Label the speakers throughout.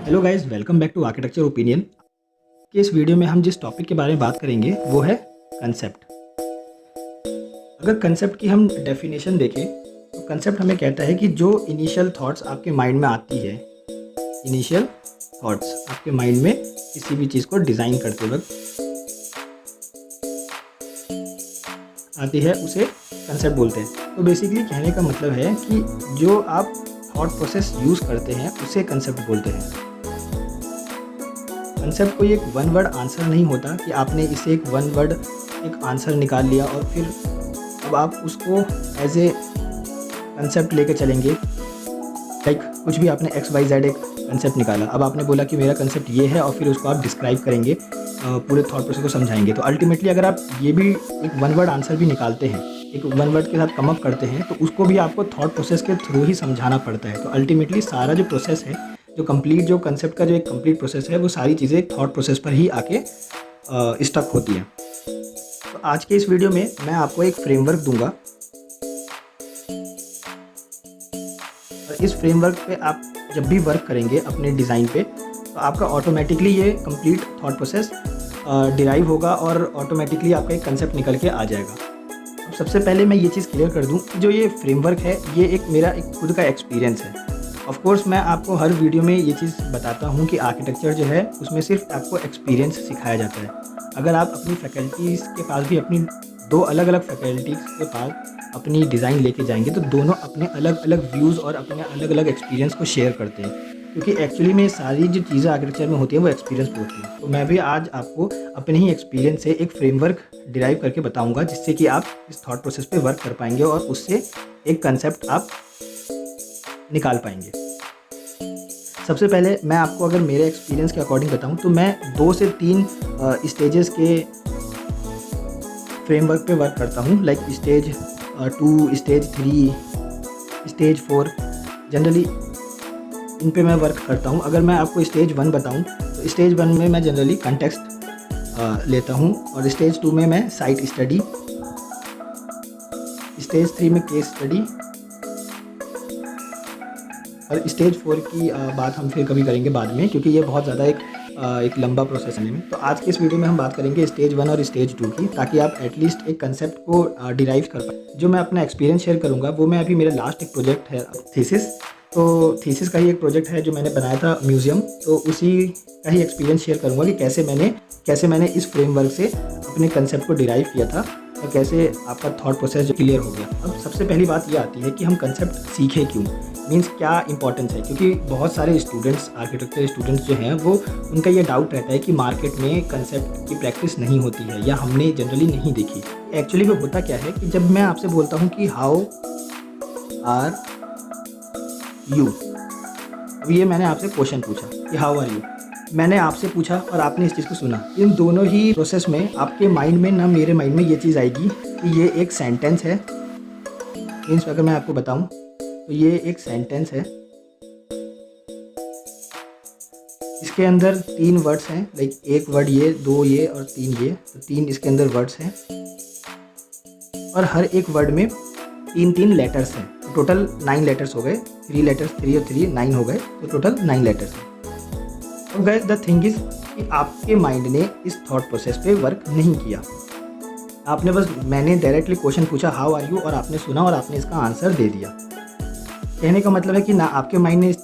Speaker 1: Hello guys, welcome back to architecture opinion. कि इस video में हम जिस टॉपिक के बारे में बात करेंगे वो है कंसेप्ट। अगर कंसेप्ट की हम डेफिनेशन देखें तो कंसेप्ट हमें कहता है कि जो इनिशियल थॉट्स आपके माइंड में आती है, इनिशियल थॉट्स आपके माइंड में किसी भी चीज़ को डिज़ाइन करते वक्त आती है, उसे कंसेप्ट बोलते हैं। तो बेसिकली कहने का मतलब है कि जो आप थॉट प्रोसेस यूज़ करते हैं उसे कंसेप्ट बोलते हैं। कंसेप्ट कोई एक वन वर्ड आंसर नहीं होता कि आपने इसे एक वन वर्ड एक आंसर निकाल लिया और फिर अब आप उसको एज ए कंसेप्ट लेके चलेंगे। लाइक कुछ भी आपने एक्स वाई जेड एक कंसेप्ट निकाला, अब आपने बोला कि मेरा कंसेप्ट ये है और फिर उसको आप डिस्क्राइब करेंगे, पूरे थॉट प्रोसेस को समझाएंगे। तो अल्टीमेटली अगर आप ये भी एक वन वर्ड आंसर भी निकालते हैं, एक वन वर्ड के साथ कम अप करते हैं, तो उसको भी आपको थॉट प्रोसेस के थ्रू ही समझाना पड़ता है। तो अल्टीमेटली सारा जो प्रोसेस है, जो कंसेप्ट का जो एक कंप्लीट प्रोसेस है, वो सारी चीज़ें एक थॉट प्रोसेस पर ही आके स्टक होती हैं। तो आज के इस वीडियो में मैं आपको एक फ्रेमवर्क दूंगा और इस फ्रेमवर्क पे आप जब भी वर्क करेंगे अपने डिज़ाइन पे, तो आपका ऑटोमेटिकली ये कंप्लीट थॉट प्रोसेस डिराइव होगा और ऑटोमेटिकली आपका एक कंसेप्ट निकल के आ जाएगा। अब सबसे पहले मैं ये चीज़ क्लियर कर दूं कि जो ये फ्रेमवर्क है, ये एक मेरा एक खुद का एक्सपीरियंस है। ऑफ कोर्स मैं आपको हर वीडियो में ये चीज़ बताता हूँ कि आर्किटेक्चर जो है उसमें सिर्फ आपको एक्सपीरियंस सिखाया जाता है। अगर आप अपनी फैकल्टीज़ के पास भी अपनी दो अलग अलग फैकल्टीज़ के पास अपनी डिज़ाइन लेके जाएंगे, तो दोनों अपने अलग अलग व्यूज़ और अपने अलग अलग एक्सपीरियंस को शेयर करते हैं, क्योंकि एक्चुअली में सारी जो चीज़ें आर्किटेक्चर में होती हैं वो एक्सपीरियंस पे होती हैं। तो मैं भी आज आपको अपने ही एक्सपीरियंस से एक फ्रेमवर्क डिराइव करके बताऊँगा, जिससे कि आप इस थॉट प्रोसेस पे वर्क कर पाएंगे और उससे एक कंसेप्ट आप निकाल पाएंगे। सबसे पहले मैं आपको अगर मेरे एक्सपीरियंस के अकॉर्डिंग बताऊं, तो मैं 2 से 3 स्टेजेस के फ्रेमवर्क पे वर्क करता हूं। Like stage 2, stage 3, stage 4, generally in पे मैं वर्क करता हूं। अगर मैं आपको स्टेज 1 बताऊं, तो स्टेज 1 में मैं जनरली कॉन्टेक्स्ट लेता हूं, और स्टेज 2 में मैं साइट स्टडी, स्टेज 3 में केस स्टडी, और स्टेज 4 की बात हम फिर कभी करेंगे बाद में, क्योंकि ये बहुत ज़्यादा एक लंबा प्रोसेस है। तो आज के इस वीडियो में हम बात करेंगे स्टेज 1 और स्टेज 2 की, ताकि आप एटलीस्ट एक कंसेप्ट को डिराइव कर पाए। जो मैं अपना एक्सपीरियंस शेयर करूँगा वो मैं अभी मेरा लास्ट एक प्रोजेक्ट है थीसिस, तो थीसिस का ही एक प्रोजेक्ट है जो मैंने बनाया था म्यूज़ियम, तो उसी का ही एक्सपीरियंस शेयर करूँगा कि कैसे मैंने इस फ्रेमवर्क से अपने कंसेप्ट को डिराइव किया था और कैसे आपका थॉट प्रोसेस क्लियर हो गया। अब सबसे पहली बात ये आती है कि हम कंसेप्ट सीखें क्यों, मीन्स क्या इंपॉर्टेंस है। क्योंकि बहुत सारे स्टूडेंट्स, आर्किटेक्चर स्टूडेंट्स जो हैं, वो उनका ये डाउट रहता है कि मार्केट में कंसेप्ट की प्रैक्टिस नहीं होती है या हमने जनरली नहीं देखी। एक्चुअली वो होता क्या है कि जब मैं आपसे बोलता हूँ कि हाउ आर यू, अब ये मैंने आपसे क्वेश्चन पूछा कि हाउ आर यू, मैंने आपसे पूछा और आपने इस चीज़ को सुना। इन दोनों ही प्रोसेस में आपके माइंड में ना मेरे माइंड में ये चीज़ आएगी कि ये एक सेंटेंस है। मीन्स अगर मैं आपको बताऊं तो ये एक सेंटेंस है, इसके अंदर 3 वर्ड्स हैं। लाइक एक वर्ड ये, 2 ये और 3 ये, तो 3 इसके अंदर वर्ड्स हैं और हर एक वर्ड में 3 लेटर्स हैं। टोटल 9 लेटर्स हो गए, 3 लेटर्स, 3 और 3 9 हो गए, तो टोटल 9 लेटर्स हैं। तो गाइस द थिंग इज कि आपके माइंड ने इस थॉट प्रोसेस पे वर्क नहीं किया। आपने बस, मैंने डायरेक्टली क्वेश्चन पूछा हाउ आर यू, और आपने सुना और आपने इसका आंसर दे दिया। कहने का मतलब है कि ना आपके माइंड ने इस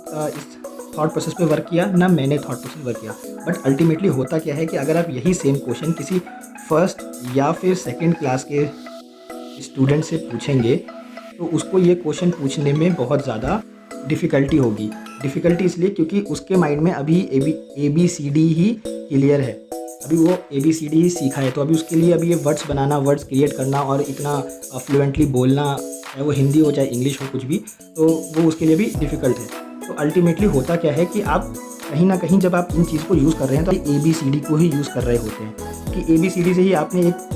Speaker 1: थॉट प्रोसेस पे वर्क किया, ना मैंने थॉट प्रोसेस वर्क किया। बट अल्टीमेटली होता क्या है कि अगर आप यही सेम क्वेश्चन किसी फर्स्ट या फिर सेकंड क्लास के स्टूडेंट से पूछेंगे, तो उसको ये क्वेश्चन पूछने में बहुत ज़्यादा डिफ़िकल्टी होगी। डिफ़िकल्टी इसलिए क्योंकि उसके माइंड में अभी ABCD ही क्लियर है, अभी वो ABCD ही सीखा है। तो अभी उसके लिए अभी ये वर्ड्स बनाना, वर्ड्स क्रिएट करना और इतना फ्लुएंटली बोलना, चाहे वो हिंदी हो चाहे इंग्लिश हो, कुछ भी, तो वो उसके लिए भी डिफ़िकल्ट है। तो अल्टीमेटली होता क्या है कि आप कहीं ना कहीं जब आप इन चीज़ को यूज़ कर रहे हैं तो ABCD को ही यूज़ कर रहे होते हैं, कि ABCD से ही आपने एक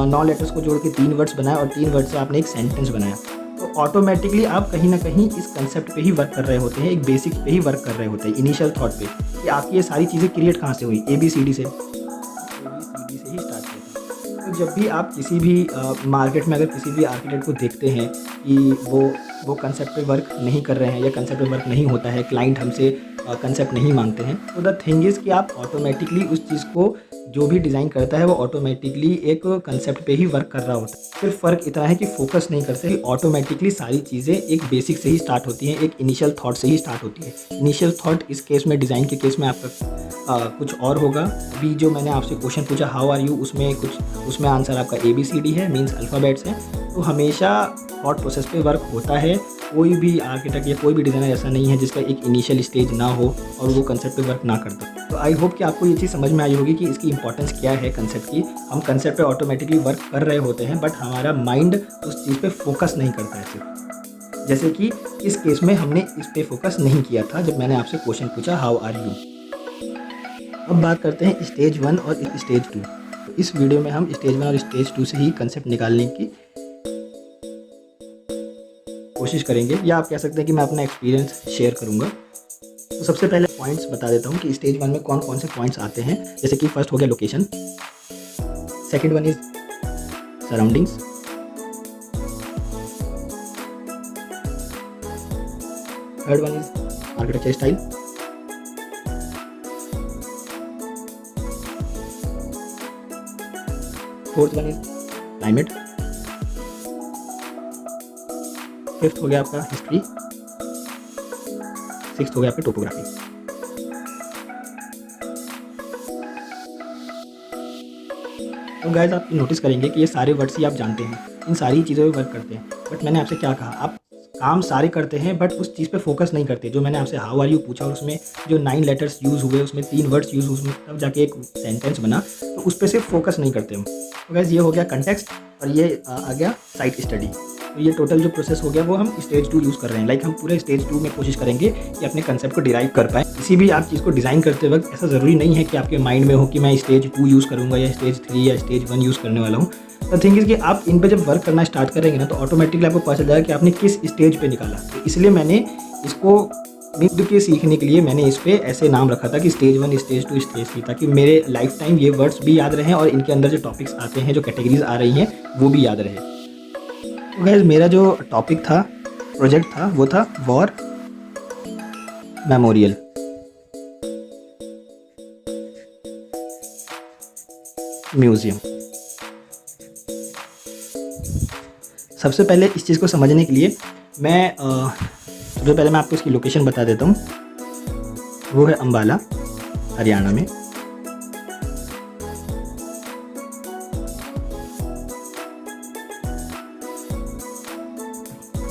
Speaker 1: 9 लेटर्स को जोड़ के 3 वर्ड्स बनाया और 3 वर्ड से आपने एक सेंटेंस बनाया। तो ऑटोमेटिकली आप कहीं ना कहीं इस कंसेप्ट पे ही वर्क कर रहे होते हैं, एक बेसिक पे ही वर्क कर रहे होते हैं, इनिशियल थॉट पे, कि आपकी ये सारी चीज़ें क्रिएट कहाँ से हुई, ABCD से ही स्टार्ट किया था। तो जब भी आप किसी भी मार्केट में अगर किसी भी आर्किटेक्ट को देखते हैं कि वो वो कंसेप्ट पे वर्क नहीं कर रहे हैं या कंसेप्ट पे वर्क नहीं होता है, क्लाइंट हमसे कंसेप्ट नहीं मांगते हैं, तो द थिंग इज़ कि आप ऑटोमेटिकली उस चीज़ को जो भी डिज़ाइन करता है वो ऑटोमेटिकली एक कंसेप्ट पे ही वर्क कर रहा होता है। सिर्फ फ़र्क इतना है कि फोकस नहीं करते कि ऑटोमेटिकली सारी चीज़ें एक बेसिक से ही स्टार्ट होती हैं, एक इनिशियल थॉट से ही स्टार्ट होती है। इनिशियल थॉट इस केस में, डिज़ाइन के केस में आपका कुछ और होगा। अभी जो मैंने आपसे क्वेश्चन पूछा हाउ आर यू, उसमें आंसर आपका ABCD है, मीन्स अल्फ़ाबेट्स हैं। तो हमेशा थॉट प्रोसेस पे वर्क होता है। कोई भी आर्किटेक्ट या कोई भी डिज़ाइनर ऐसा नहीं है जिसका एक इनिशियल स्टेज ना हो और वो कंसेप्ट पे वर्क ना करता। तो आई होप कि आपको ये चीज़ समझ में आई होगी कि इसकी इंपॉर्टेंस क्या है कंसेप्ट की। हम कंसेप्ट पे ऑटोमेटिकली वर्क कर रहे होते हैं, बट हमारा माइंड उस चीज़ पे फोकस नहीं करता है सिर्फ। जैसे कि इस केस में हमने इस पे फोकस नहीं किया था जब मैंने आपसे क्वेश्चन पूछा हाउ आर यू। अब बात करते हैं स्टेज 1 और स्टेज 2। तो इस वीडियो में हम स्टेज 1 और स्टेज 2 से ही कंसेप्ट निकालने की कोशिश करेंगे, या आप कह सकते हैं कि मैं अपना एक्सपीरियंस शेयर करूंगा। तो सबसे पहले पॉइंट्स बता देता हूं कि स्टेज 1 में कौन कौन से पॉइंट्स आते हैं। जैसे कि फर्स्ट हो गया location, second one is surroundings, third one is architecture style, fourth one is climate, fifth हो गया आपका हिस्ट्री, सिक्स्थ हो गया आपकी टोपोग्राफी। तो गाइस आप नोटिस करेंगे कि ये सारे वर्ड्स ही आप जानते हैं, इन सारी चीज़ों पे वर्क करते हैं। बट मैंने आपसे क्या कहा, आप काम सारे करते हैं बट उस चीज़ पे फोकस नहीं करते। जो मैंने आपसे हाउ आर यू पूछा और उसमें जो 9 लेटर्स यूज़ हुए, उसमें 3 वर्ड्स यूज़ हुए, उसमें तब जाके एक सेंटेंस बना, तो उस पर सिर्फ फोकस नहीं करते हम। तो गाइस ये हो गया कंटेक्स्ट और ये आ गया साइट स्टडी। तो ये टोटल जो प्रोसेस हो गया वो हम स्टेज 2 यूज़ कर रहे हैं। लाइक हम पूरे स्टेज 2 में कोशिश करेंगे कि अपने कंसेप्ट को डिराइव कर पाएँ। किसी भी आप चीज़ को डिज़ाइन करते वक्त ऐसा ज़रूरी नहीं है कि आपके माइंड में हो कि मैं स्टेज 2 यूज़ करूँगा या स्टेज 3 या स्टेज 1 यूज़ करने वाला हूँ। तो थिंग इज़ कि आप इन पे जब वर्क करना स्टार्ट करेंगे ना, तो ऑटोमेटिकली आपको पता चल जाएगा कि आपने किस स्टेज पे निकाला। तो इसलिए मैंने इसको खुद के सीखने के लिए मैंने इस पे ऐसे नाम रखा था कि स्टेज 1, स्टेज 2, स्टेज 3, ताकि मेरे लाइफ टाइम ये वर्ड्स भी याद रहें और इनके अंदर जो टॉपिक्स आते हैं, जो कैटेगरीज आ रही हैं, वो भी याद रहे। तो गाइस मेरा जो टॉपिक था, प्रोजेक्ट था, वो था वॉर मेमोरियल। म्यूजियम। सबसे पहले इस चीज़ को समझने के लिए सबसे पहले मैं आपको इसकी लोकेशन बता देता हूँ। वो है अंबाला, हरियाणा में।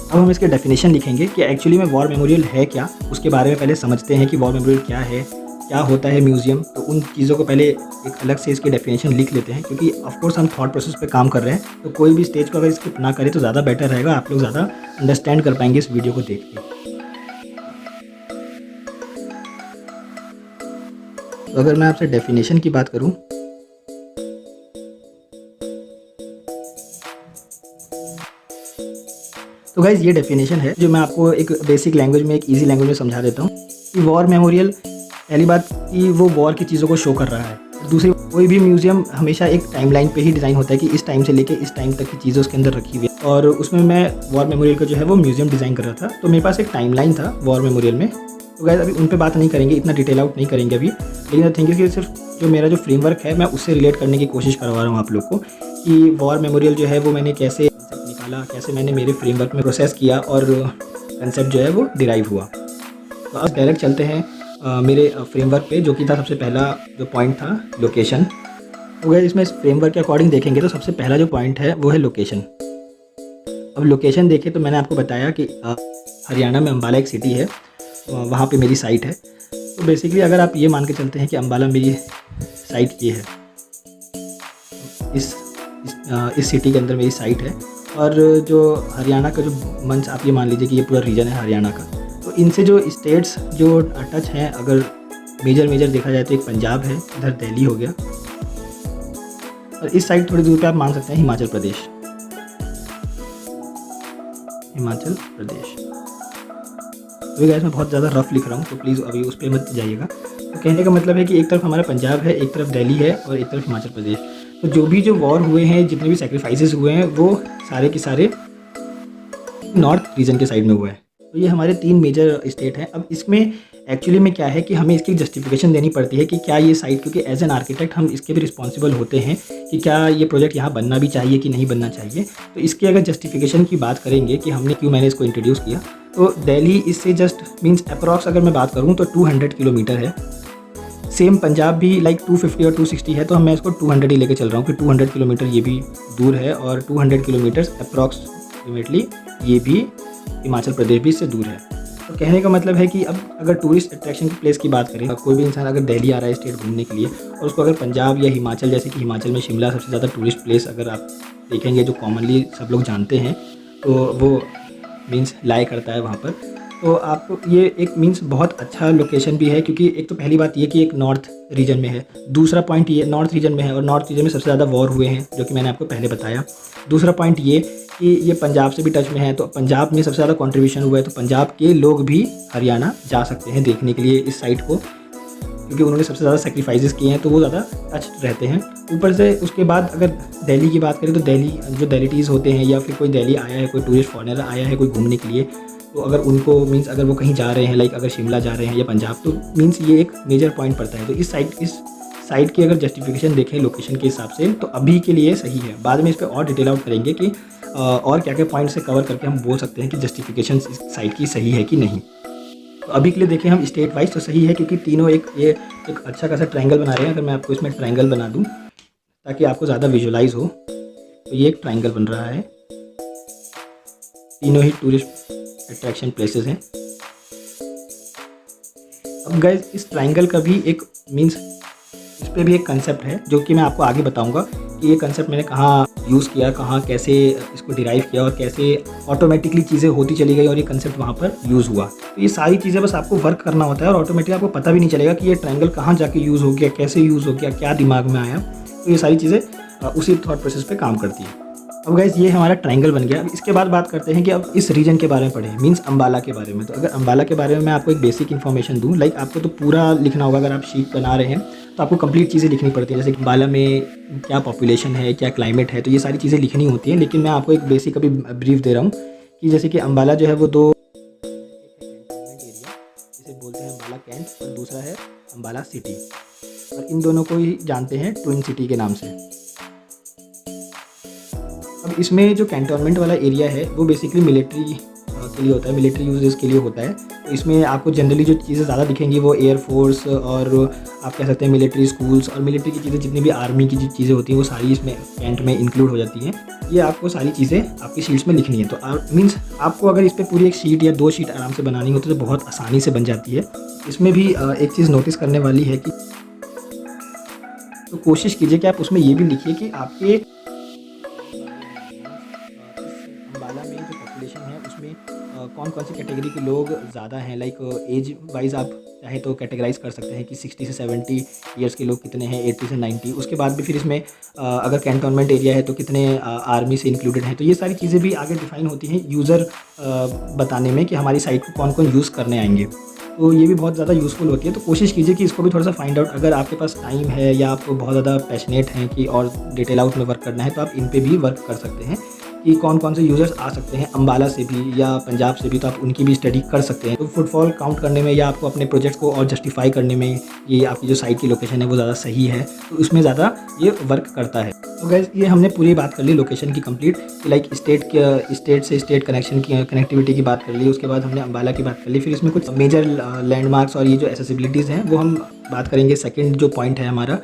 Speaker 1: अब हम इसके डेफिनेशन लिखेंगे कि एक्चुअली में वॉर मेमोरियल है क्या, उसके बारे में पहले समझते हैं कि वॉर मेमोरियल क्या है, क्या होता है म्यूज़ियम। तो उन चीज़ों को पहले एक अलग से इसकी डेफिनेशन लिख लेते हैं, क्योंकि ऑफ कोर्स हम थॉट प्रोसेस पे काम कर रहे हैं, तो कोई भी स्टेज को अगर स्किप ना करें तो ज़्यादा बेटर रहेगा। आप लोग ज़्यादा अंडरस्टैंड कर पाएंगे इस वीडियो को देख के। तो अगर मैं आपसे डेफिनेशन की बात करूँ, तो गाइज ये डेफिनेशन है जो मैं आपको एक बेसिक लैंग्वेज में, एक इजी लैंग्वेज में समझा देता हूँ कि वॉर मेमोरियल, पहली बात कि वो वॉर की चीज़ों को शो कर रहा है। दूसरी, कोई भी म्यूज़ियम हमेशा एक टाइमलाइन पे ही डिज़ाइन होता है कि इस टाइम से लेके इस टाइम तक की चीज़ें उसके अंदर रखी हुई है। और उसमें मैं वॉर मेमोरियल का जो है वो म्यूज़ियम डिज़ाइन कर रहा था, तो मेरे पास एक टाइमलाइन था वॉर मेमोरियल में। तो गाइज अभी उन पर बात नहीं करेंगे, इतना डिटेल आउट नहीं करेंगे अभी। लेकिन द थिंग इज़ कि सिर्फ जो मेरा जो फ्रेमवर्क है मैं उससे रिलेट करने की कोशिश करवा रहा हूँ आप लोग को, कि वॉर मेमोरियल जो है वो मैंने कैसे निकाला, कैसे मैंने मेरे फ्रेमवर्क में प्रोसेस किया और कंसेप्ट जो है वो डिराइव हुआ। तो अब डायरेक्ट चलते हैं मेरे फ्रेमवर्क पे, जो कि था सबसे पहला जो पॉइंट था लोकेशन। तो गाइस इसमें इस फ्रेमवर्क के अकॉर्डिंग देखेंगे तो सबसे पहला जो पॉइंट है वो है लोकेशन। अब लोकेशन देखें तो मैंने आपको बताया कि हरियाणा में अंबाला एक सिटी है, वहाँ पे मेरी साइट है। तो बेसिकली अगर आप ये मान के चलते हैं कि अंबाला मेरी साइट ये है, इस सिटी के अंदर मेरी साइट है, और जो हरियाणा का जो मंच आप ये मान लीजिए कि ये पूरा रीजन है हरियाणा का। तो इनसे जो स्टेट्स जो टच हैं, अगर मेजर देखा जाए तो एक पंजाब है, इधर दिल्ली हो गया, और इस साइड थोड़ी दूर पे आप मान सकते हैं हिमाचल प्रदेश। तो गाइस मैं बहुत ज़्यादा रफ लिख रहा हूँ, तो प्लीज़ अभी उस पर मत जाइएगा। तो कहने का मतलब है कि एक तरफ हमारा पंजाब है, एक तरफ दिल्ली है और एक तरफ हिमाचल प्रदेश। तो जो वॉर हुए हैं, जितने भी सेक्रीफाइसेस हुए हैं, वो सारे के सारे नॉर्थ रीजन के साइड में हुआ है। तो ये हमारे 3 मेजर स्टेट हैं। अब इसमें एक्चुअली में क्या है कि हमें इसकी जस्टिफिकेशन देनी पड़ती है कि क्या ये साइट, क्योंकि एज एन आर्किटेक्ट हम इसके भी रिस्पॉन्सिबल होते हैं कि क्या ये प्रोजेक्ट यहाँ बनना भी चाहिए कि नहीं बनना चाहिए। तो इसके अगर जस्टिफिकेशन की बात करेंगे कि हमने क्यों मैंने इसको इंट्रोड्यूस किया, तो दिल्ली इससे जस्ट मीन्स अप्रॉक्स अगर मैं बात करूँ तो 200 किलोमीटर है। सेम पंजाब भी लाइक 250 और 260 है, तो मैं इसको 200 ही लेके चल रहा हूँ कि 200 किलोमीटर ये भी दूर है और 200 किलोमीटर अप्रॉक्सीमेटली ये भी हिमाचल प्रदेश भी इससे दूर है। तो कहने का मतलब है कि अब अगर टूरिस्ट अट्रैक्शन की प्लेस की बात करें, कोई भी इंसान अगर दिल्ली आ रहा है स्टेट घूमने के लिए और उसको अगर पंजाब या हिमाचल, जैसे कि हिमाचल में शिमला सबसे ज़्यादा टूरिस्ट प्लेस अगर आप देखेंगे जो कॉमनली सब लोग जानते हैं, तो वो मीन्स लाई करता है वहाँ पर। तो आपको ये एक मीन्स बहुत अच्छा लोकेशन भी है, क्योंकि एक तो पहली बात ये कि एक नॉर्थ रीजन में है। दूसरा पॉइंट ये नॉर्थ रीजन में है और नॉर्थ रीजन में सबसे ज़्यादा वॉर हुए हैं, जो कि मैंने आपको पहले बताया। दूसरा पॉइंट ये कि ये पंजाब से भी टच में है, तो पंजाब में सबसे ज़्यादा कंट्रीब्यूशन हुआ है, तो पंजाब के लोग भी हरियाणा जा सकते हैं देखने के लिए इस साइट को, क्योंकि उन्होंने सबसे ज़्यादा सेक्रीफाइसेस किए हैं, तो वो ज़्यादा टच रहते हैं। ऊपर से उसके बाद अगर दिल्ली की बात करें तो दिल्ली जो दिल्लीटीज़ होते हैं या फिर कोई दिल्ली आया है, कोई टूरिस्ट फॉरेनर आया है कोई घूमने के लिए, तो अगर उनको मीन्स अगर वो कहीं जा रहे हैं लाइक अगर शिमला जा रहे हैं या पंजाब, तो मीन्स ये एक मेजर पॉइंट पड़ता है। तो इस साइट की अगर जस्टिफिकेशन देखें लोकेशन के हिसाब से, तो अभी के लिए सही है। बाद में इस पर और डिटेल आउट करेंगे कि और क्या क्या पॉइंट से कवर करके हम बोल सकते हैं कि जस्टिफिकेशन इस साइट की सही है कि नहीं। तो अभी के लिए देखें हम स्टेट वाइज तो सही है, क्योंकि तीनों ये एक अच्छा खासा ट्रायंगल बना रहे हैं। अगर मैं आपको इसमें ट्रायंगल बना दूँ ताकि आपको ज़्यादा विजुलाइज हो, तो ये एक ट्रायंगल बन रहा है। तीनों ही टूरिस्ट अट्रैक्शन प्लेसेस हैं। अब गाइस इस ट्रायंगल का भी एक मीन्स इस पे भी एक कंसेप्ट है, जो कि मैं आपको आगे बताऊंगा कि ये कंसेप्ट मैंने कहाँ यूज़ किया, कहाँ कैसे इसको डिराइव किया और कैसे ऑटोमेटिकली चीज़ें होती चली गई और ये कंसेप्ट वहाँ पर यूज़ हुआ। तो ये सारी चीज़ें बस आपको वर्क करना होता है और ऑटोमेटिकली आपको पता भी नहीं चलेगा कि ये ट्रायंगल कहाँ जाके यूज़ हो गया, कैसे यूज़ हो गया, क्या दिमाग में आया। तो ये सारी चीज़ें उसी थॉट प्रोसेस पे काम करती है। अब गाइस ये हमारा ट्रायंगल बन गया। अब इसके बाद बात करते हैं कि अब इस रीजन के बारे में पढ़ें, मीन्स अम्बाला के बारे में। तो अगर अम्बाला के बारे में मैं आपको एक बेसिक इन्फॉर्मेशन दूं, लाइक आपको तो पूरा लिखना होगा। अगर आप शीट बना रहे हैं तो आपको कंप्लीट चीज़ें लिखनी पड़ती है, जैसे कि अम्बाला में क्या पॉपुलेशन है, क्या क्लाइमेट है, तो ये सारी चीज़ें लिखनी होती हैं। लेकिन मैं आपको एक बेसिक अभी ब्रीफ दे रहा हूँ कि जैसे कि अम्बाला जो है वो दो एरिया, जिसे बोलते हैं अम्बाला कैंट, और दूसरा है अम्बाला सिटी, और इन दोनों को ही जानते हैं ट्विन सिटी के नाम से। अब इसमें जो कैंटोनमेंट वाला एरिया है वो बेसिकली मिलिट्री के लिए होता है, मिलिट्री यूजेस के लिए होता है। तो इसमें आपको जनरली जो चीज़ें ज़्यादा दिखेंगी वो एयरफोर्स और आप कह सकते हैं मिलिट्री स्कूल्स और मिलिट्री की चीज़ें, जितनी भी आर्मी की चीज़ें होती हैं वो सारी इसमें कैंट में इंक्लूड हो जाती हैं। ये आपको सारी चीज़ें आपकी शीट्स में लिखनी है। तो मीन्स आपको अगर इस पर पूरी एक शीट या 2 शीट आराम से बनानी होती है तो बहुत आसानी से बन जाती है। इसमें भी एक चीज़ नोटिस करने वाली है कि तो कोशिश कीजिए कि आप उसमें ये भी लिखिए कि आपके अम्बाला में जो पॉपुलेशन है उसमें कौन कौन सी कैटेगरी के लोग ज़्यादा हैं। लाइक एज वाइज आप चाहे तो कैटेगराइज कर सकते हैं कि 60 से 70 ईयर्स के लोग कितने हैं, 80 से 90। उसके बाद भी फिर इसमें अगर कैंटोनमेंट एरिया है तो कितने आर्मी से इंक्लूडेड हैं। तो ये सारी चीज़ें भी आगे डिफाइन होती हैं यूज़र बताने में कि हमारी साइट को कौन कौन यूज़ करने आएंगे। तो ये भी बहुत ज़्यादा यूज़फुल होती है। तो कोशिश कीजिए कि इसको भी थोड़ा सा फाइंड आउट, अगर आपके पास टाइम है या आप बहुत ज़्यादा पैशनेट हैं कि और डिटेल आउट में वर्क करना है, तो आप इन पे भी वर्क कर सकते हैं कि कौन कौन से यूज़र्स आ सकते हैं अम्बाला से भी या पंजाब से भी, तो आप उनकी भी स्टडी कर सकते हैं। तो फुटफॉल काउंट करने में या आपको अपने प्रोजेक्ट को और जस्टिफाई करने में ये आपकी जो साइट की लोकेशन है वो ज़्यादा सही है, तो उसमें ज़्यादा ये वर्क करता है। तो गाइस ये हमने पूरी बात कर ली लोकेशन की कंप्लीट, लाइक स्टेट से स्टेट कनेक्शन की कनेक्टिविटी की बात कर ली। उसके बाद हमने अम्बाला की बात कर ली। फिर इसमें कुछ मेजर लैंडमार्क्स और ये जो एक्सेसिबिलिटीज़ हैं वो हम बात करेंगे। सेकंड जो पॉइंट है हमारा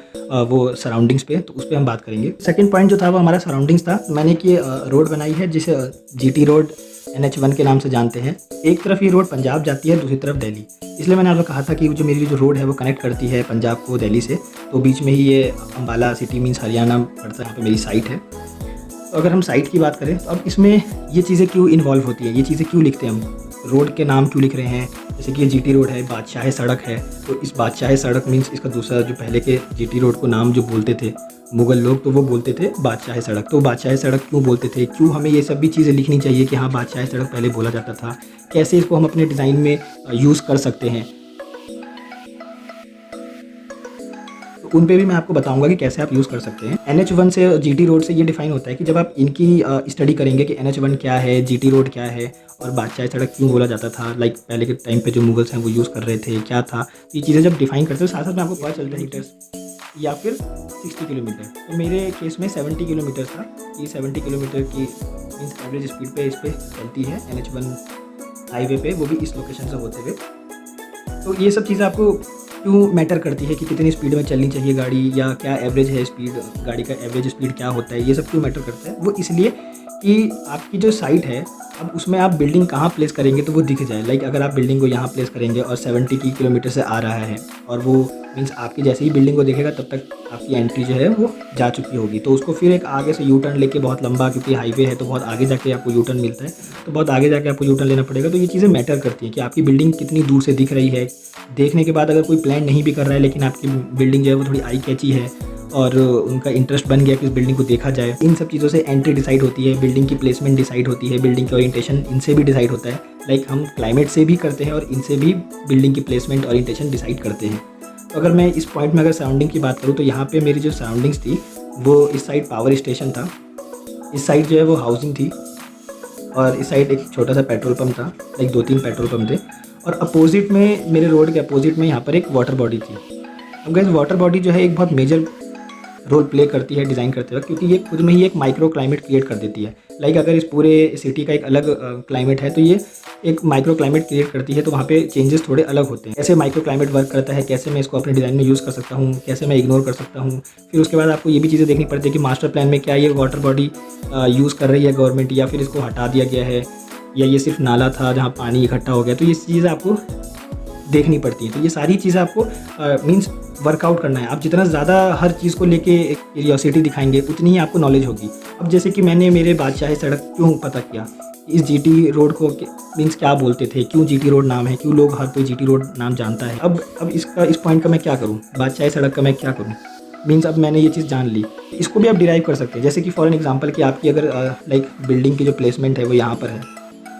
Speaker 1: वो सराउंडिंग्स पे, तो उस पर हम बात करेंगे। सेकंड पॉइंट जो था वो हमारा सराउंडिंग्स था। मैंने कि रोड बनाई है जिसे GT रोड NH1 के नाम से जानते हैं। एक तरफ ये रोड पंजाब जाती है, दूसरी तरफ दिल्ली। इसलिए मैंने आपको कहा था कि जो मेरी जो रोड है वो कनेक्ट करती है पंजाब को दिल्ली से, तो बीच में ही ये अम्बाला सिटी मीन्स हरियाणा पड़ता है, यहाँ पे मेरी साइट है। तो अगर हम साइट की बात करें तो अब इसमें ये चीज़ें क्यों इन्वॉल्व होती है, ये चीज़ें क्यों लिखते हैं हम, रोड के नाम क्यों लिख रहे हैं। जैसे कि ये GT रोड है, बादशाह सड़क है, तो इस बादशाह सड़क मीन्स इसका दूसरा जो पहले के GT रोड को नाम जो बोलते थे मुग़ल लोग, तो वो बोलते थे बादशाह सड़क। तो बादशाह सड़क क्यों बोलते थे, क्यों हमें ये सब भी चीज़ें लिखनी चाहिए कि हाँ बादशाह सड़क पहले बोला जाता था, कैसे इसको हम अपने डिज़ाइन में यूज़ कर सकते हैं। तो तो उन पे भी मैं आपको बताऊंगा कि कैसे आप यूज़ कर सकते हैं। NH1 से GT रोड से ये डिफाइन होता है कि जब आप इनकी स्टडी करेंगे कि NH1 क्या है, GT रोड क्या है और बादशाह सड़क क्यों बोला जाता था, लाइक पहले के टाइम पे जो मुगल्स हैं वो यूज़ कर रहे थे, क्या था, ये चीज़ें जब डिफाइन करते हैं साथ साथ में आपको पता चलता है मीटर्स या फिर 60 किलोमीटर। तो मेरे केस में 70 किलोमीटर था। ये 70 किलोमीटर की मीन्स एवरेज स्पीड पे इस पर चलती है NH1 हाईवे पे, वो भी इस लोकेशन से होते हुए। तो ये सब चीज़ें आपको क्यों मैटर करती है कि कितनी स्पीड में चलनी चाहिए गाड़ी, या क्या एवरेज है स्पीड, गाड़ी का एवरेज स्पीड क्या होता है, ये सब क्यों मैटर करता है? वो इसलिए कि आपकी जो साइट है, अब उसमें आप बिल्डिंग कहाँ प्लेस करेंगे तो वो दिख जाए। लाइक अगर आप बिल्डिंग को यहाँ प्लेस करेंगे और 70 किलोमीटर से आ रहा है और वो मीन्स आपकी जैसे ही बिल्डिंग को देखेगा तब तक आपकी एंट्री जो है वो जा चुकी होगी, तो उसको फिर एक आगे से यू टर्न लेके बहुत लंबा, क्योंकि हाईवे है तो बहुत आगे जाके आपको यू टर्न मिलता है, तो बहुत आगे जाके आपको यू टर्न लेना पड़ेगा। तो ये चीज़ें मैटर करती हैं कि आपकी बिल्डिंग कितनी दूर से दिख रही है। देखने के बाद अगर कोई प्लान नहीं भी कर रहा है लेकिन आपकी बिल्डिंग जो है वो थोड़ी आई कैची है और उनका इंटरेस्ट बन गया कि इस बिल्डिंग को देखा जाए, इन सब चीज़ों से एंट्री डिसाइड होती है, बिल्डिंग की प्लेसमेंट डिसाइड होती है, बिल्डिंग की ओरिएंटेशन इनसे भी डिसाइड होता है। लाइक हम क्लाइमेट से भी करते हैं और इनसे भी बिल्डिंग की प्लेसमेंट ओरिएंटेशन डिसाइड करते हैं। तो अगर मैं इस पॉइंट में अगर सराउंडिंग की बात करूँ तो यहाँ पे मेरी जो सराउंडिंग्स थी वो इस साइड पावर स्टेशन था, इस साइड जो है वो हाउसिंग थी और इस साइड एक छोटा सा पेट्रोल पंप था, लाइक 2-3 पेट्रोल पंप थे, और अपोजिट में मेरे रोड के अपोजिट में यहाँ पर एक वाटर बॉडी थी। अब गाइस वाटर बॉडी जो है एक बहुत मेजर रोल प्ले करती है डिज़ाइन करते वक्त, क्योंकि ये खुद में ही एक माइक्रो क्लाइमेट क्रिएट कर देती है। लाइक अगर इस पूरे सिटी का एक अलग क्लाइमेट है तो ये एक माइक्रो क्लाइमेट क्रिएट करती है, तो वहाँ पे चेंजेस थोड़े अलग होते हैं। कैसे माइक्रो क्लाइमेट वर्क करता है, कैसे मैं इसको अपने डिज़ाइन में यूज़ कर सकता हूँ, कैसे मैं इग्नोर कर सकता हूँ। फिर उसके बाद आपको ये भी चीज़ें देखनी पड़ती है कि मास्टर प्लान में क्या ये वाटर बॉडी यूज़ कर रही है गवर्नमेंट, या फिर इसको हटा दिया गया है, या ये सिर्फ नाला था जहाँ पानी इकट्ठा हो गया। तो ये चीज़ें आपको देखनी पड़ती है। तो ये सारी चीज़ें आपको मीन्स वर्कआउट करना है। आप जितना ज़्यादा हर चीज़ को लेके एक क्यूरियोसिटी दिखाएंगे उतनी ही आपको नॉलेज होगी। अब जैसे कि मैंने मेरे बादशाही सड़क क्यों पता किया, इस GT रोड को मीन्स क्या बोलते थे, क्यों GT रोड नाम है, क्यों लोग हर कोई GT रोड नाम जानता है। अब इस पॉइंट का मैं क्या करूँ, बादशाही सड़क का मैं क्या करूँ, मीन्स अब मैंने ये चीज़ जान ली। इसको भी आप डिराइव कर सकते हैं, जैसे कि फॉर एन एग्जांपल कि आपकी अगर लाइक बिल्डिंग की जो प्लेसमेंट है वो यहाँ पर है,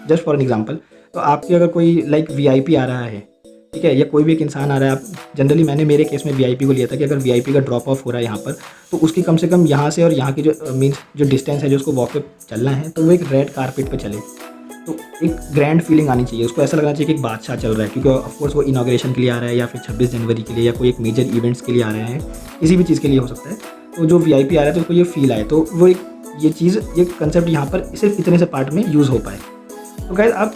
Speaker 1: जस्ट फॉर एन एग्जांपल, तो आपकी अगर कोई लाइक VIP आ रहा है, ठीक है, या कोई भी एक इंसान आ रहा है, आप जनरली मैंने मेरे केस में VIP को लिया था कि अगर VIP का ड्रॉप ऑफ हो रहा है यहाँ पर, तो उसकी कम से कम यहाँ से और यहाँ की जो मीन्स जो डिस्टेंस है जो उसको वॉक पे चलना है, तो वो एक रेड कारपेट पे चले, तो एक ग्रैंड फीलिंग आनी चाहिए। उसको ऐसा लगना चाहिए कि एक बादशाह चल रहा है, क्योंकि ऑफकोर्स वो इनाग्रेशन के लिए आ रहा है या फिर 26 जनवरी के लिए या कोई एक मेजर इवेंट्स के लिए आ रहे हैं, किसी भी चीज़ के लिए हो सकता है। तो जो VIP आ रहा है तो उसको ये फील आए, तो वो एक ये चीज़ ये कंसेप्ट यहाँ पर सिर्फ इतने से पार्ट में यूज़ हो पाए। तो गाइस आप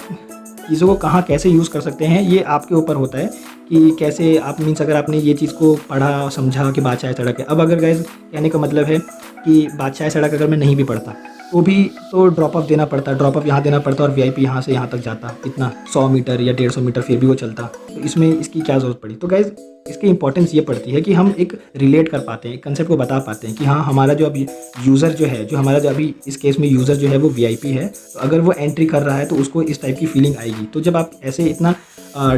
Speaker 1: चीज़ों को कहाँ कैसे यूज़ कर सकते हैं ये आपके ऊपर होता है कि कैसे आप मीन्स अगर आपने ये चीज़ को पढ़ा समझा कि बादशाह सड़क है। अब अगर गाइस कहने का मतलब है कि बादशाह सड़क अगर मैं नहीं भी पढ़ता तो भी तो ड्रॉप ऑफ देना पड़ता, ड्रॉप ऑफ यहाँ देना पड़ता और VIP यहाँ से यहाँ तक जाता, इतना 100 मीटर या 150 मीटर फिर भी वो चलता, तो इसमें इसकी क्या ज़रूरत पड़ी। तो गाइस इसकी इंपॉर्टेंस ये पड़ती है कि हम एक रिलेट कर पाते हैं, एक कंसेप्ट को बता पाते हैं कि हाँ हमारा जो अभी यूज़र जो है, जो हमारा जो अभी इस केस में यूज़र जो है वो VIP है, तो अगर वो एंट्री कर रहा है तो उसको इस टाइप की फीलिंग आएगी। तो जब आप ऐसे इतना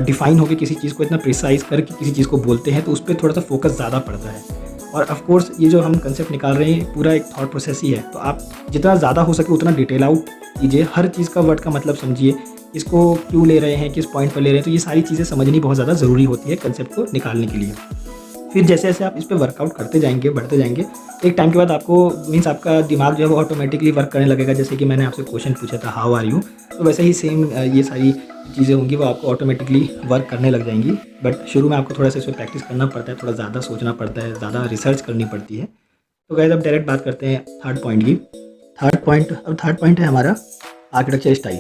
Speaker 1: डिफाइन होकर किसी चीज़ को इतना प्रिसाइज करके किसी चीज़ को बोलते हैं तो उस पर थोड़ा सा फोकस ज़्यादा पड़ता है। और ऑफ कोर्स ये जो हम कंसेप्ट निकाल रहे हैं पूरा एक थॉट प्रोसेस ही है, तो आप जितना ज़्यादा हो सके उतना डिटेल आउट कीजिए, हर चीज़ का वर्ड का मतलब समझिए, इसको क्यों ले रहे हैं, किस पॉइंट पर ले रहे हैं। तो ये सारी चीज़ें समझनी बहुत ज़्यादा ज़रूरी होती है कंसेप्ट को निकालने के लिए। फिर जैसे जैसे आप इस पर वर्कआउट करते जाएंगे, बढ़ते जाएंगे, एक टाइम के बाद आपको मीन्स आपका दिमाग जो है वो ऑटोमेटिकली वर्क करने लगेगा। जैसे कि मैंने आपसे क्वेश्चन पूछा था हाउ आर यू, तो वैसे ही सेम ये सारी चीज़ें होंगी वो आपको ऑटोमेटिकली वर्क करने लग जाएंगी। बट शुरू में आपको थोड़ा सा इस पर प्रैक्टिस करना पड़ता है, थोड़ा ज़्यादा सोचना पड़ता है, ज़्यादा रिसर्च करनी पड़ती है। तो गाइस अब डायरेक्ट बात करते हैं थर्ड पॉइंट की। थर्ड पॉइंट है हमारा architecture style.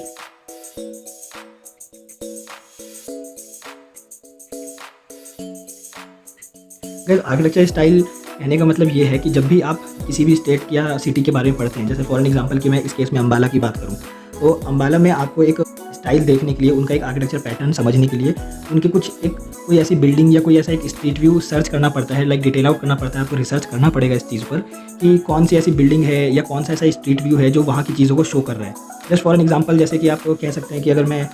Speaker 1: Guys architecture style कहने का मतलब ये है कि जब भी आप किसी भी स्टेट या सिटी के बारे में पढ़ते हैं, जैसे फॉर एन एग्जांपल कि मैं इस केस में अम्बाला की बात करूं, तो अम्बाला में आपको एक स्टाइल देखने के लिए, उनका एक आर्किटेक्चर पैटर्न समझने के लिए उनके कोई ऐसी बिल्डिंग या कोई ऐसा एक स्ट्रीट व्यू सर्च करना पड़ता है, लाइक डिटेल आउट करना पड़ता है, आपको रिसर्च करना पड़ेगा इस चीज़ पर कि कौन सी ऐसी बिल्डिंग है या कौन सा ऐसा स्ट्रीट व्यू है जो वहाँ की चीज़ों को शो कर रहा है। जस्ट फॉर एन एग्जांपल, जैसे कि आप कह सकते हैं कि अगर मैं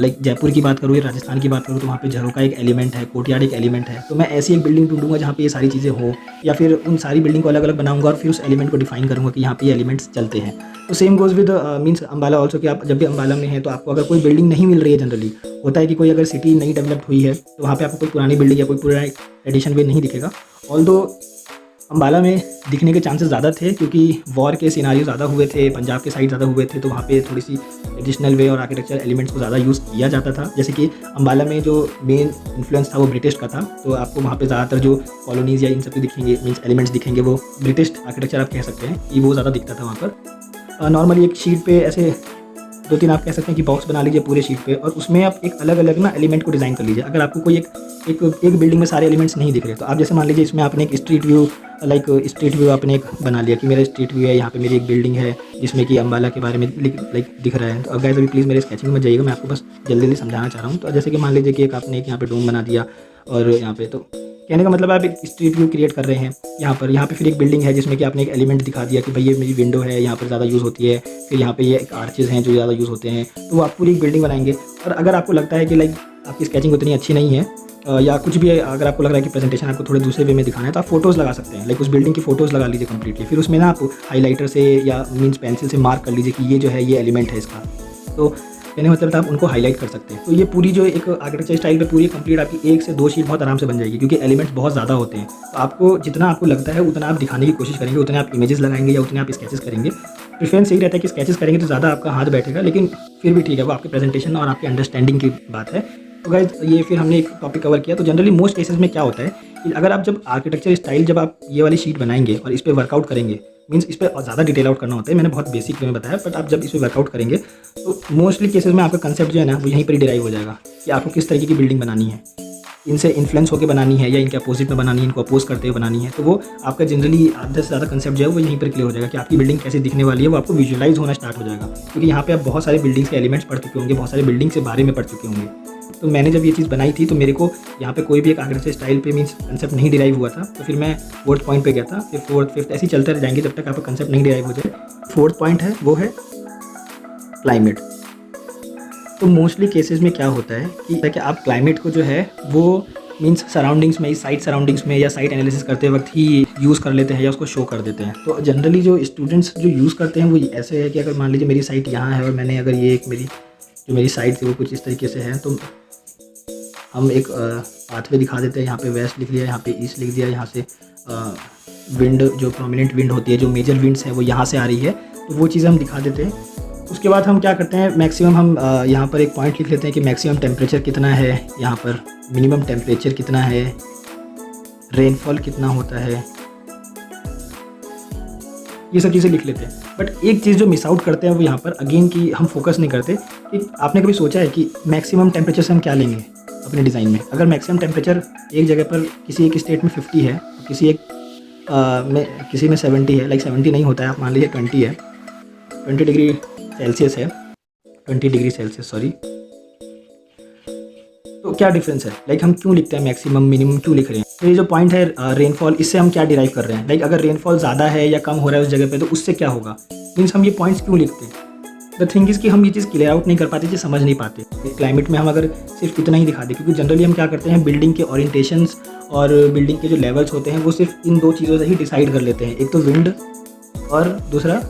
Speaker 1: लाइक जयपुर की बात करूँ या राजस्थान की बात करूँ, तो वहाँ पे झरोका एक एलिमेंट है, कोर्टयार्ड एक एलिमेंट है। तो मैं ऐसी एक बिल्डिंग ढूँढूँगा जहाँ पे ये सारी चीज़ें हो, या फिर उन सारी बिल्डिंग को अलग-अलग बनाऊँगा और फिर उस एलिमेंट को डिफाइन करूँगा कि यहाँ पे ये एलिमेंट्स चलते हैं। तो same goes with means Ambala also, कि आप जब भी अम्बाला में हैं तो आपको अगर कोई बिल्डिंग नहीं मिल रही है, जनरली होता है कि कोई अगर सिटी नई डेवलप हुई है तो वहाँ पे आपको कोई पुरानी बिल्डिंग या कोई पूरा ट्रेडिशन वे नहीं दिखेगा। ऑल्दो अम्बाला में दिखने के चांसेस ज़्यादा थे क्योंकि वॉर के सिनारियो ज़्यादा हुए थे, पंजाब के साइड ज़्यादा हुए थे, तो वहाँ पे थोड़ी सी ट्रेडिशनल वे और आर्किटेक्चर एलिमेंट्स को ज़्यादा यूज़ किया जाता था। जैसे कि अम्बाला में जो मेन इन्फ्लुएंस था वो ब्रिटिश का था, तो आपको वहाँ पे ज़्यादातर जो कॉलोनीज़ या इन सब के दिखेंगे, मीन्स एलिमेंट्स दिखेंगे, वो ब्रिटिश आर्किटेक्चर आप कह सकते हैं कि वो ज़्यादा दिखता था वहाँ पर। नॉर्मली एक शीट पे ऐसे 2-3 आप कह सकते हैं कि बॉक्स बना लीजिए पूरे शीट पे, और उसमें आप एक अलग-अलग ना एलिमेंट को डिज़ाइन कर लीजिए। अगर आपको कोई एक बिल्डिंग में सारे एलिमेंट्स नहीं दिख रहे, तो आप जैसे मान लीजिए इसमें आपने एक स्ट्रीट व्यू स्ट्रीट व्यू आपने एक बना लिया कि मेरा स्ट्रीट व्यू है, यहाँ पे मेरी एक बिल्डिंग है जिसमें कि अम्बाला के बारे में दिख रहा है। तो अब गाइस अभी प्लीज़ मेरे स्केचिंग में जाइएगा, मैं आपको बस जल्दी समझाना चाह रहा हूँ। तो जैसे कि मान लीजिए कि एक आपने एक यहाँ पे डोम बना दिया, और यहाँ पे तो कहने का मतलब आप एक स्ट्रीट व्यू क्रिएट कर रहे हैं यहाँ पे फिर एक बिल्डिंग है जिसमें कि आपने एक एलिमेंट दिखा दिया कि भाई ये मेरी विंडो है, यहाँ पर ज़्यादा यूज़ होती है, फिर यहाँ पे ये एक आर्चेज़ हैं जो ज़्यादा यूज़ होते हैं, तो वो आप पूरी एक बिल्डिंग बनाएंगे। और अगर आपको लगता है कि लाइक आपकी स्केचिंग उतनी अच्छी नहीं है, या कुछ भी है, अगर आपको लग रहा है कि प्रेजेंटेशन आपको थोड़े दूसरे वे में दिखाना है, तो आप फोटोज़ लगा सकते हैं, लाइक उस बिल्डिंग की फोटोज़ लगा लीजिए कम्प्लीटली। फिर उसमें ना आप हाईलाइटर से या मीन्स पेंसिल से मार्क कर लीजिए कि ये जो है ये एलिमेंट है इसका, तो कहने का मतलब आप उनको हाईलाइट कर सकते हैं। तो ये पूरी जो एक आर्किटेक्चर स्टाइल पे पूरी कंप्लीट आपकी 1 से 2 शीट बहुत आराम से बन जाएगी, क्योंकि एलिमेंट्स बहुत ज़्यादा होते हैं। तो आपको जितना आपको लगता है उतना आप दिखाने की कोशिश करेंगे, उतने आप इमेजेस लगाएंगे या उतने आप स्केचेस करेंगे। प्रेफरेंस यही रहता है कि स्केचेस करेंगे तो ज़्यादा आपका हाथ बैठेगा, लेकिन फिर भी ठीक है, वो आपके प्रेजेंटेशन और आपके अंडरस्टैंडिंग की बात है। तो गाइस ये फिर हमने एक टॉपिक कवर किया। तो जनरली मोस्ट केसेस में क्या होता है कि अगर आप जब आर्किटेक्चर स्टाइल जब आप ये वाली शीट बनाएंगे और इस पर वर्कआउट करेंगे, मीन्स इस पर ज़्यादा डिटेल आउट करना होता है, मैंने बहुत बेसिक में बताया, बट आप जब इस पर वर्कआउट करेंगे तो मोस्टली केसेस में आपका कंसेप्ट जो है ना वो यहीं पर ही डिराइव हो जाएगा कि आपको किस तरीके की बिल्डिंग बनानी है, इनसे इन्फ्लुएंस होकर बनानी है या इनके अपोजिट में बनानी है, इनको अपोज करते हुए बनानी है। तो वो आपका जनरली आधे से ज़्यादा कंसेप्ट जो है वो यहीं पर क्लियर हो जाएगा कि आपकी बिल्डिंग कैसे दिखने वाली है, वो आपको विजुअलाइज होना स्टार्ट हो जाएगा, क्योंकि यहाँ पे आप बहुत सारे बिल्डिंग्स के एलिमेंट्स पढ़ चुके होंगे, बहुत सारे बिल्डिंग के बारे में पढ़ चुके होंगे। तो मैंने जब ये चीज़ बनाई थी तो मेरे को यहाँ पे कोई भी एक आर्किटेक्चर स्टाइल पे मीन्स कंसेप्ट नहीं डिराइव हुआ था, तो फिर मैं 4th पॉइंट पे गया था, फिर 4th 5th ऐसे ही चलते रह जाएंगे जब तक आपका कंसेप्ट नहीं डिराइव हो जाए। 4th पॉइंट है वो है क्लाइमेट। तो मोस्टली केसेस में क्या होता है कि आप क्लाइमेट को जो है वो मीन्स सराउंडिंग्स में, साइट सराउंडिंग्स में या साइट एनालिसिस करते वक्त ही यूज़ कर लेते हैं या उसको शो कर देते हैं। तो जनरली जो स्टूडेंट्स जो यूज़ करते हैं वो ऐसे है कि अगर मान लीजिए मेरी साइट यहाँ है और मैंने अगर ये एक मेरी साइट थी वो कुछ इस तरीके से है, तो हम एक पाथवे दिखा देते हैं, यहाँ पे वेस्ट लिख लिया, यहाँ पे ईस्ट लिख दिया, यहाँ से विंड जो प्रोमिनेंट विंड होती है, जो मेजर विंड्स हैं वो यहाँ से आ रही है, तो वो चीज़ें हम दिखा देते हैं। उसके बाद हम क्या करते हैं, मैक्सिमम हम यहाँ पर एक पॉइंट लिख लेते हैं कि मैक्सिमम टेम्परेचर कितना है, यहाँ पर मिनिमम टेम्परेचर कितना है, रेनफॉल कितना होता है, ये सब चीज़ें लिख लेते हैं। बट एक चीज़ जो मिस आउट करते हैं वो यहाँ पर अगेन कि हम फोकस नहीं करते कि आपने कभी सोचा है कि मैक्सिमम टेम्परेचर से हम क्या लेंगे अपने डिज़ाइन में। अगर मैक्सिमम टेम्परेचर एक जगह पर किसी एक स्टेट में 50 है, किसी में 70 है, लाइक 70 नहीं होता है, आप मान लीजिए 20 है, 20 डिग्री सेल्सियस है, 20 डिग्री सेल्सियस सॉरी, तो क्या डिफरेंस है, लाइक हम क्यों लिखते हैं मैक्सिमम मिनिमम क्यों लिख रहे हैं। तो ये जो पॉइंट है रेनफॉल, इससे हम क्या डिराइव कर रहे हैं, लाइक अगर रेनफॉल ज़्यादा है या कम हो रहा है उस जगह पे तो उससे क्या होगा, मीन्स हम ये पॉइंट्स क्यों लिखते हैं। द थिंग इज़ कि हम ये चीज़ क्लियर आउट नहीं कर पाते, चीज़ समझ नहीं पाते। क्लाइमेट में हम अगर सिर्फ इतना ही दिखा दें, क्योंकि जनरली हम क्या करते हैं बिल्डिंग के ओरिएंटेशंस और बिल्डिंग के जो लेवल्स होते हैं वो सिर्फ इन 2 चीज़ों से ही डिसाइड कर लेते हैं, एक तो विंड और दूसरा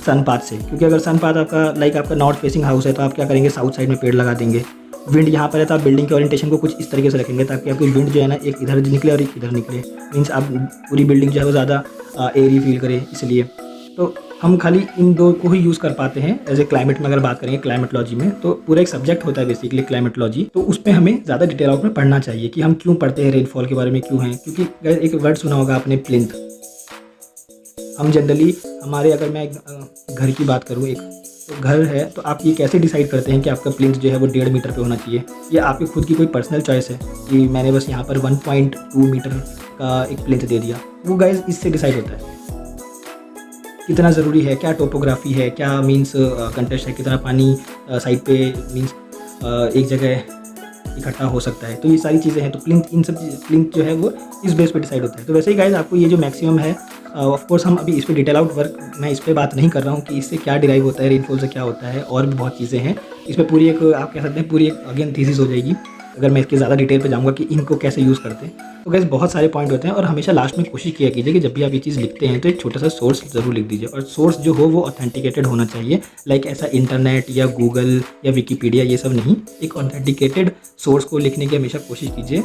Speaker 1: सन पाथ से। क्योंकि अगर सन पाथ आपका नॉर्थ फेसिंग हाउस है तो आप क्या करेंगे, साउथ साइड में पेड़ लगा देंगे। विंड यहाँ पर है तो आप बिल्डिंग के ओरिएंटेशन को कुछ इस तरीके से रखेंगे ताकि आपकी विंड जो है ना एक इधर निकले और एक इधर निकले, मीन्स आप पूरी बिल्डिंग जो है वो ज़्यादा एयरी फील करे। इसलिए तो हम खाली इन 2 को ही यूज़ कर पाते हैं एज ए क्लाइमेट में। अगर बात करेंगे क्लाइमेटोलॉजी में तो पूरा एक सब्जेक्ट होता है बेसिकली क्लाइमेटोलॉजी, तो उस पर हमें ज़्यादा डिटेल आउट में पढ़ना चाहिए कि हम क्यों पढ़ते हैं, रेनफॉल के बारे में क्यों हैं। क्योंकि एक वर्ड सुना होगा आपने प्लिंथ। हम जनरली अगर मैं घर की बात करूँ, एक तो घर है तो आप ये कैसे डिसाइड करते हैं कि आपका प्लिंथ जो है वो 1.5 मीटर पे होना चाहिए। ये आपकी खुद की कोई पर्सनल चॉइस है कि मैंने बस यहाँ पर 1.2 मीटर का एक प्लिंथ दे दिया। वो गाइस इससे डिसाइड होता है कितना ज़रूरी है, क्या टोपोग्राफी है, क्या मीन्स कंटेस्ट है, कितना पानी साइड पे मीन्स एक जगह इकट्ठा हो सकता है। तो ये सारी चीज़ें हैं। तो प्लिंथ जो है वो इस बेस पे डिसाइड होता है। तो वैसे ही गाइस आपको ये जो मैक्सिमम है ऑफ कोर्स हम अभी इस पे डिटेल आउट वर्क, मैं इस पे बात नहीं कर रहा हूँ कि इससे क्या डिराइव होता है, रेनफॉल से क्या होता है, और भी बहुत चीज़ें हैं। इस पर पूरी एक आप कह सकते हैं पूरी एक अगेन थीसिस हो जाएगी अगर मैं इसके ज़्यादा डिटेल पे जाऊँगा कि इनको कैसे यूज़ करते हैं। तो गैस बहुत सारे पॉइंट होते हैं, और हमेशा लास्ट में कोशिश किया कीजिए कि जब भी आप ये चीज़ लिखते हैं तो एक छोटा सा सोर्स ज़रूर लिख दीजिए, और सोर्स जो हो वो ऑथेंटिकेटेड होना चाहिए। लाइक ऐसा इंटरनेट या गूगल या विकीपीडिया ये सब नहीं, एक ऑथेंटिकेटेड सोर्स को लिखने की हमेशा कोशिश कीजिए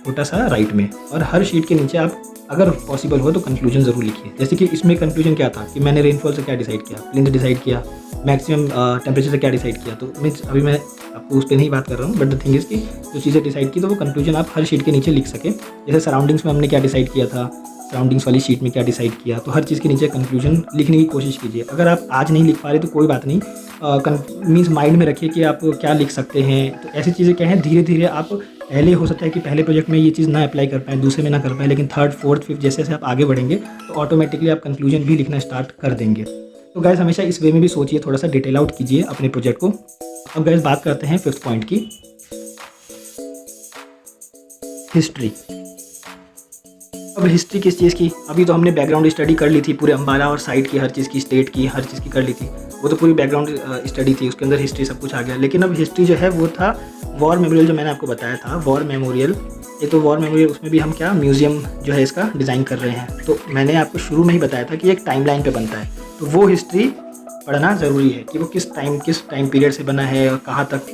Speaker 1: छोटा सा राइट में। और हर शीट के नीचे आप अगर पॉसिबल हो तो कंक्लूजन ज़रूर लिखिए। जैसे कि इसमें कंक्लूजन क्या था कि मैंने रेनफॉल से क्या डिसाइड किया, प्लिंथ डिसाइड किया, मैक्सिमम टेम्परेचर से क्या डिसाइड किया। तो मीन्स अभी मैं आपको उस पर नहीं बात कर रहा हूँ, बट द थिंग इज़ कि जो चीज़ें डिसाइड की तो वो कंक्लूजन आप हर शीट के नीचे लिख सके। जैसे सराउंडिंग्स में हमने क्या डिसाइड किया था, सराउंडिंग्स वाली शीट में क्या डिसाइड किया, तो हर चीज़ के नीचे कंक्लूजन लिखने की कोशिश कीजिए। अगर आप आज नहीं लिख पा रहे तो कोई बात नहीं, मीन्स माइंड में रखिए कि आप क्या लिख सकते हैं। तो ऐसी चीज़ें क्या हैं, धीरे धीरे आप पहले हो सकता है कि पहले प्रोजेक्ट में ये चीज़ ना अप्लाई कर पाएँ, दूसरे में ना कर पाएँ, लेकिन थर्ड फोर्थ फिफ्थ जैसे जैसे आप आगे बढ़ेंगे तो ऑटोमेटिकली आप कंक्लूजन भी लिखना स्टार्ट कर देंगे। तो गाइस हमेशा इस वे में भी सोचिए, थोड़ा सा डिटेल आउट कीजिए अपने प्रोजेक्ट को। अब गाइस बात करते हैं फिफ्थ पॉइंट की, हिस्ट्री। अब हिस्ट्री किस चीज़ की, अभी तो हमने बैकग्राउंड स्टडी कर ली थी पूरे अम्बाला और साइट की, हर चीज़ की, स्टेट की, हर चीज़ की कर ली थी, वो तो पूरी बैकग्राउंड स्टडी थी, उसके अंदर हिस्ट्री सब कुछ आ गया। लेकिन अब हिस्ट्री जो है वो था वॉर मेमोरियल, जो मैंने आपको बताया था वॉर मेमोरियल। ये तो वॉर मेमोरियल, उसमें भी हम क्या म्यूज़ियम जो है इसका डिज़ाइन कर रहे हैं। तो मैंने आपको शुरू में ही बताया था कि एक टाइमलाइन पे बनता है, तो वो हिस्ट्री पढ़ना ज़रूरी है कि वो किस टाइम पीरियड से बना है और कहाँ तक,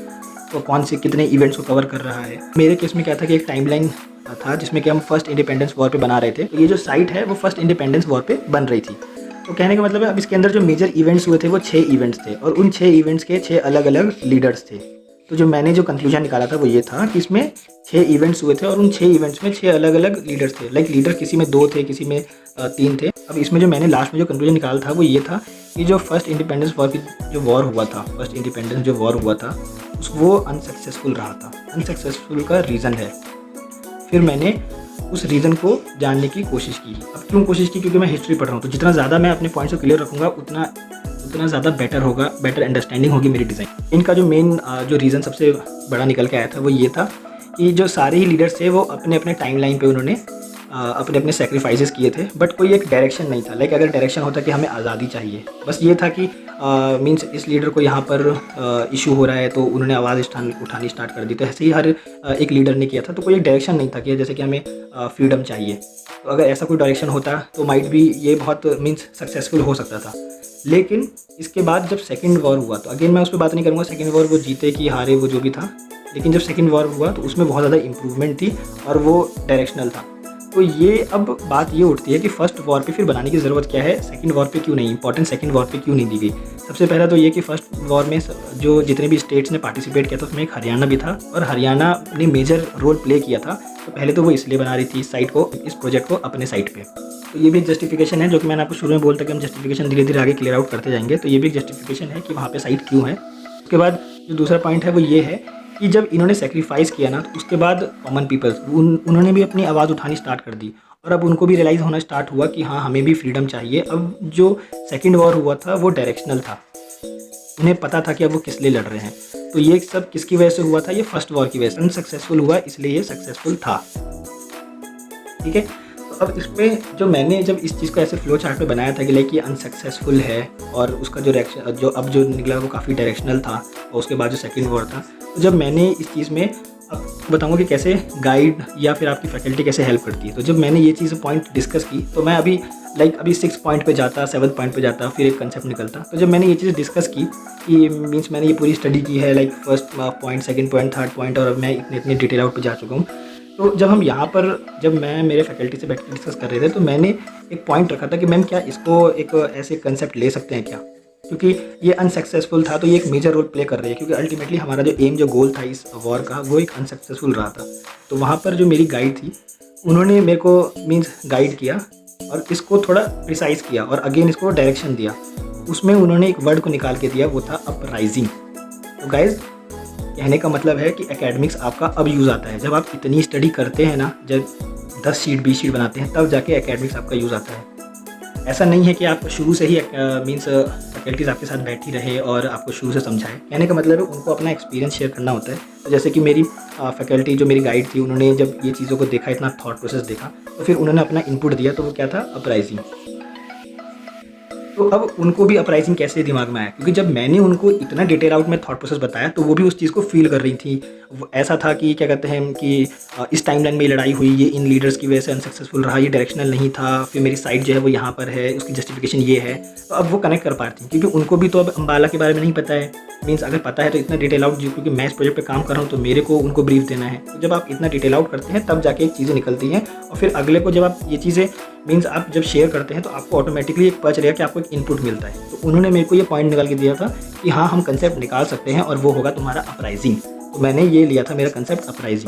Speaker 1: तो कौन से कितने इवेंट्स को कवर कर रहा है। मेरे केस में क्या था कि एक टाइमलाइन था जिसमें कि हम फर्स्ट इंडिपेंडेंस वॉर पे बना रहे थे। तो ये जो साइट है वो फर्स्ट इंडिपेंडेंस वॉर पे बन रही थी। तो कहने का मतलब है अब इसके अंदर जो मेजर इवेंट्स हुए थे वो 6 इवेंट्स थे, और उन 6 इवेंट्स के 6 अलग अलग लीडर्स थे। तो जो मैंने जो कंक्लूजन निकाला था वो ये था कि इसमें 6 इवेंट्स हुए थे और उन 6 इवेंट्स में 6 अलग अलग लीडर्स थे। लाइक लीडर किसी में 2 थे, किसी में 3 थे। अब इसमें जो मैंने लास्ट में जो कंक्लूजन निकाला था वो ये था कि जो फर्स्ट इंडिपेंडेंस वॉर की जो वॉर हुआ था, फर्स्ट इंडिपेंडेंस जो वॉर हुआ था वो अनसक्सेसफुल रहा था। अनसक्सेसफुल का रीज़न है, फिर मैंने उस रीज़न को जानने की कोशिश की। अब क्यों कोशिश की, क्योंकि मैं हिस्ट्री पढ़ रहा हूँ, तो जितना ज़्यादा मैं अपने पॉइंट्स को क्लियर रखूँगा उतना ज़्यादा बेटर होगा, बेटर अंडरस्टैंडिंग होगी मेरी डिज़ाइन। इनका जो मेन जो रीज़न सबसे बड़ा निकल के आया था वो ये था कि जो सारे ही लीडर्स थे वो अपने अपने टाइमलाइन पे उन्होंने अपने अपने सेक्रीफाइसेस किए थे, बट कोई एक डायरेक्शन नहीं था। लाइक अगर डायरेक्शन होता कि हमें आज़ादी चाहिए, बस ये था कि मीन्स इस लीडर को यहाँ पर इशू हो रहा है तो उन्होंने आवाज़ उठानी स्टार्ट कर दी। तो ऐसे ही हर एक लीडर ने किया था, तो कोई एक डायरेक्शन नहीं था कि जैसे कि हमें फ्रीडम चाहिए। तो अगर ऐसा कोई डायरेक्शन होता तो माइट भी ये बहुत मीन्स सक्सेसफुल हो सकता था। लेकिन इसके बाद जब सेकेंड वॉर हुआ, तो अगेन मैं उस पर बात नहीं करूँगा सेकेंड वॉर वो जीते कि हारे वो जो भी था, लेकिन जब सेकेंड वॉर हुआ तो उसमें बहुत ज़्यादा इंप्रूवमेंट थी और वो डायरेक्शनल था। तो ये अब बात ये उठती है कि फर्स्ट वॉर पे फिर बनाने की ज़रूरत क्या है, सेकंड वॉर पे क्यों नहीं, इंपॉर्टेंस सेकंड वॉर पे क्यों नहीं दी गई। सबसे पहला तो ये कि फर्स्ट वॉर में जो जितने भी स्टेट्स ने पार्टिसिपेट किया था उसमें एक हरियाणा भी था, और हरियाणा ने मेजर रोल प्ले किया था। तो पहले तो वो इसलिए बना रही थी साइट को, इस प्रोजेक्ट को अपने साइट पर। तो ये भी एक जस्टिफिकेशन है, जो कि मैंने आपको शुरू में बोलता कि हम जस्टिफिकेशन धीरे धीरे आगे क्लियर आउट करते जाएंगे। तो ये भी एक जस्टिफिकेशन है कि वहाँ पर साइट क्यों है। उसके बाद जो दूसरा पॉइंट है वो ये है कि जब इन्होंने सेक्रीफाइस किया ना, तो उसके बाद कॉमन पीपल्स उन्होंने भी अपनी आवाज़ उठानी स्टार्ट कर दी, और अब उनको भी रियलाइज़ होना स्टार्ट हुआ कि हाँ हमें भी फ्रीडम चाहिए। अब जो सेकंड वॉर हुआ था वो डायरेक्शनल था, उन्हें पता था कि अब वो किस लिए लड़ रहे हैं। तो ये सब किसकी वजह से हुआ था, ये फर्स्ट वॉर की वजह से अनसक्सेसफुल हुआ, इसलिए ये सक्सेसफुल था। ठीक है, तो अब इसमें जो मैंने जब इस चीज़ को ऐसे फ्लो चार्ट पे बनाया था कि लाइक ये अनसक्सेसफुल है और उसका जो रिएक्शन जो अब जो निकला वो काफ़ी डायरेक्शनल था, और उसके बाद जो सेकंड वॉर था, तो जब मैंने इस चीज़ में अब बताऊंगा कि कैसे गाइड या फिर आपकी फैकल्टी कैसे हेल्प करती है। तो जब मैंने ये चीज़ पॉइंट डिस्कस की तो मैं अभी अभी 6 पॉइंट पे जाता, 7 पॉइंट पे जाता, फिर एक कंसेप्ट निकलता। तो जब मैंने ये चीज़ डिस्कस की कि मीन्स मैंने ये पूरी स्टडी की है, like first point, second point, third point, और अब मैं इतने डिटेल आउट पे जा चुका हूँ। तो जब हम यहाँ पर जब मैं मेरे फैकल्टी से बैठ कर डिस्कस कर रहे थे तो मैंने एक पॉइंट रखा था कि मैम क्या इसको एक ऐसे कंसेप्ट ले सकते हैं क्या, क्योंकि ये अनसक्सेसफुल था तो ये एक मेजर रोल प्ले कर रही है, क्योंकि अल्टीमेटली हमारा जो एम जो गोल था इस वॉर का वो एक अनसक्सेसफुल रहा था। तो वहाँ पर जो मेरी गाइड थी उन्होंने मेरे को मीन्स गाइड किया और इसको थोड़ा प्रिसाइज़ किया और अगेन इसको डायरेक्शन दिया। उसमें उन्होंने एक वर्ड को निकाल के दिया, वो था अपराइजिंग। तो गाइज कहने का मतलब है कि एकेडमिक्स आपका अब यूज़ आता है। जब आप इतनी स्टडी करते हैं ना, जब 10 शीट 20 शीट बनाते हैं तब जाके एकेडमिक्स आपका यूज़ आता है। ऐसा नहीं है कि आप शुरू से ही मीन्स फैकल्टीज़ आपके साथ बैठी रहे और आपको शुरू से समझाए। कहने का मतलब है उनको अपना एक्सपीरियंस शेयर करना होता है। तो जैसे कि मेरी फैकल्टी जो मेरी गाइड थी, उन्होंने जब ये चीज़ों को देखा, इतना थॉट प्रोसेस देखा, तो फिर उन्होंने अपना इनपुट दिया। तो वो क्या था, अपराइजिंग। तो अब उनको भी अपराइजिंग कैसे दिमाग में आया, क्योंकि जब मैंने उनको इतना डिटेल आउट में थॉट प्रोसेस बताया तो वो भी उस चीज़ को फील कर रही थी। ऐसा था कि क्या कहते हैं कि इस टाइमलाइन में ये लड़ाई हुई, ये इन लीडर्स की वजह से अनसक्सेसफुल रहा, ये डायरेक्शनल नहीं था, फिर मेरी साइड जो है वो यहाँ पर है, उसकी जस्टिफिकेशन ये है। तो अब वो कनेक्ट कर पाती हैं, क्योंकि उनको भी तो अब अम्बाला के बारे में नहीं पता है। मीन्स अगर पता है तो इतना डिटेल आउट, क्योंकि मैं इस प्रोजेक्ट पे काम कर रहा हूँ तो मेरे को उनको ब्रीफ देना है। तो जब आप इतना डिटेल आउट करते हैं तब जाके एक चीज़ें निकलती हैं, और फिर अगले को जब आप ये चीज़ें मीन्स आप जब शेयर करते हैं तो आपको ऑटोमेटिकली एक पता चलेगा कि आपको एक इनपुट मिलता है। तो उन्होंने मेरे को ये पॉइंट निकाल के दिया था कि हाँ, हम कंसेप्ट निकाल सकते हैं और वो होगा तुम्हारा अपराइजिंग। तो मैंने ये लिया था मेरा कंसेप्ट अपराइजिंग।